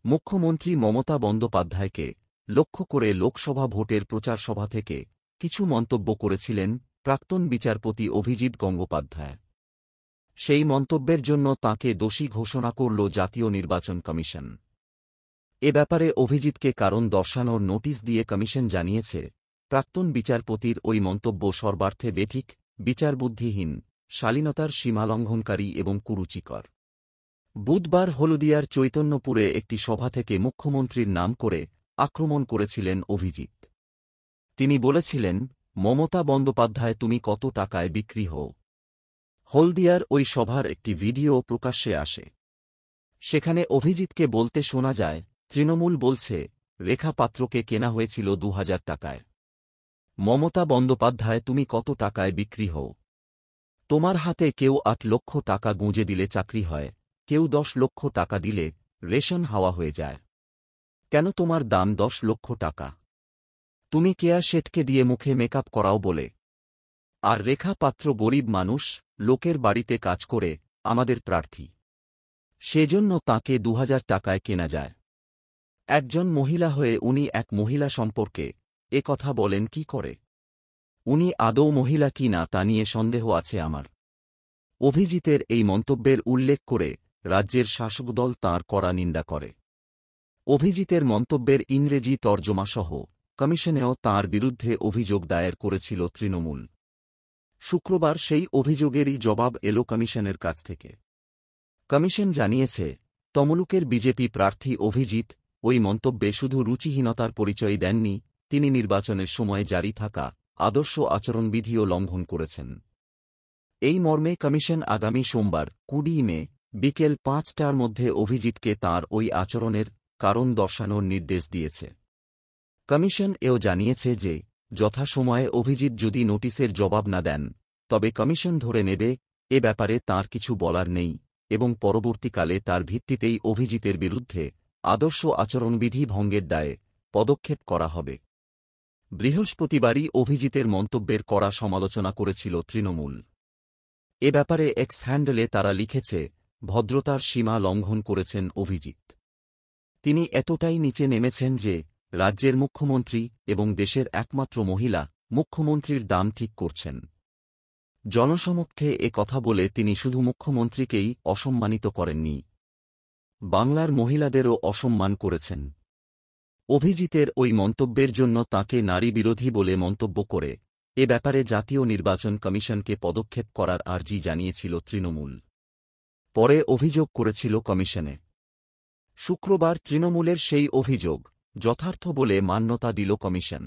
মুখ্যমন্ত্রী মমতা বন্দ্যোপাধ্যায়কে লক্ষ্য করে লোকসভা ভোটের প্রচার সভা থেকে কিছু মন্তব্য করেছিলেন প্রাক্তন বিচারপতি অভিজিৎ গঙ্গোপাধ্যায়। সেই মন্তব্যের জন্য তাঁকে দোষী ঘোষণা করল জাতীয় নির্বাচন কমিশন। এ ব্যাপারে অভিজিৎকে কারণ দর্শানোর নোটিশ দিয়ে কমিশন জানিয়েছে, প্রাক্তন বিচারপতির ওই মন্তব্য সর্বার্থে বেঠিক, বিচারবুদ্ধিহীন, শালীনতার সীমালঙ্ঘনকারী এবং কুরুচিকর। বুধবার হলদিয়ার চৈতন্যপুরে একটি সভা থেকে মুখ্যমন্ত্রীর নাম করে আক্রমণ করেছিলেন অভিজিৎ। তিনি বলেছিলেন, মমতা বন্দ্যোপাধ্যায় তুমি কত টাকায় বিক্রি হও। হলদিয়ার ওই সভার একটি ভিডিও প্রকাশ্যে আসে। সেখানে অভিজিৎকে বলতে শোনা যায়, তৃণমূল বলছে রেখা পাত্রকে কেনা হয়েছিল ২০০০ টাকায়। মমতা বন্দ্যোপাধ্যায় তুমি কত টাকায় বিক্রি হও। তোমার হাতে কেউ ৮ লক্ষ টাকা গুঁজে দিলে চাকরি হয়, কেউ ১০ লক্ষ টাকা দিলে রেশন হাওয়া হয়ে যায়। কেন তোমার দাম ১০ লক্ষ টাকা? তুমি কেয়া শেঠকে দিয়ে মুখে মেকআপ করাও বলে। আর রেখা পাত্র গরিব মানুষ, লোকের বাড়িতে কাজ করে, আমাদের প্রার্থী। সেজন্য তাঁকে ২০০০ টাকায় কেনা যায়। একজন মহিলা হয়ে উনি এক মহিলা সম্পর্কে এ কথা বলেন কি করে? উনি আদৌ মহিলা কি না তা নিয়ে সন্দেহ আছে আমার। অভিজিতের এই মন্তব্যের উল্লেখ করে রাজ্যের শাসক দল তাঁর কড়া নিন্দা করে। অভিজিতের মন্তব্যের ইংরেজি তর্জমাসহ কমিশনেও তাঁর বিরুদ্ধে অভিযোগ দায়ের করেছিল তৃণমূল। শুক্রবার সেই অভিযোগেরই জবাব এল কমিশনের কাছ থেকে। কমিশন জানিয়েছে, তমলুকের বিজেপি প্রার্থী অভিজিৎ ওই মন্তব্যে শুধু রুচিহীনতার পরিচয় দেননি, তিনি নির্বাচনের সময় জারি থাকা আদর্শ আচরণবিধিও লঙ্ঘন করেছেন। এই মর্মে কমিশন আগামী সোমবার ২০ মে বিকেল ৫টার মধ্যে অভিজিৎকে তাঁর ওই আচরণের কারণ দর্শানোর নির্দেশ দিয়েছে। কমিশন এও জানিয়েছে যে, যথাসময়ে অভিজিৎ যদি নোটিশের জবাব না দেন, তবে কমিশন ধরে নেবে এ ব্যাপারে তাঁর কিছু বলার নেই এবং পরবর্তীকালে তার ভিত্তিতেই অভিজিতের বিরুদ্ধে আদর্শ আচরণবিধি ভঙ্গের দায়ে পদক্ষেপ করা হবে। বৃহস্পতিবারই অভিজিতের মন্তব্যের কড়া সমালোচনা করেছিল তৃণমূল। এ ব্যাপারে এক্স হ্যান্ডেলে তারা লিখেছে, ভদ্রতার সীমা লঙ্ঘন করেছেন অভিজিৎ। তিনি এতটাই নিচে নেমেছেন যে রাজ্যের মুখ্যমন্ত্রী এবং দেশের একমাত্র মহিলা মুখ্যমন্ত্রীর দাম ঠিক করছেন। জনসমক্ষে এ কথা বলে তিনি শুধু মুখ্যমন্ত্রীকেই অসম্মানিত করেননি, বাংলার মহিলাদেরও অসম্মান করেছেন। অভিজিতের ওই মন্তব্যের জন্য তাঁকে নারী বিরোধী বলে মন্তব্য করে এ ব্যাপারে জাতীয় নির্বাচন কমিশনকে পদক্ষেপ করার আর্জি জানিয়েছিল তৃণমূল। পরে অভিযোগ করেছিল কমিশনে। শুক্রবার তৃণমূলের সেই অভিযোগ যথার্থ বলে মান্যতা দিল কমিশন।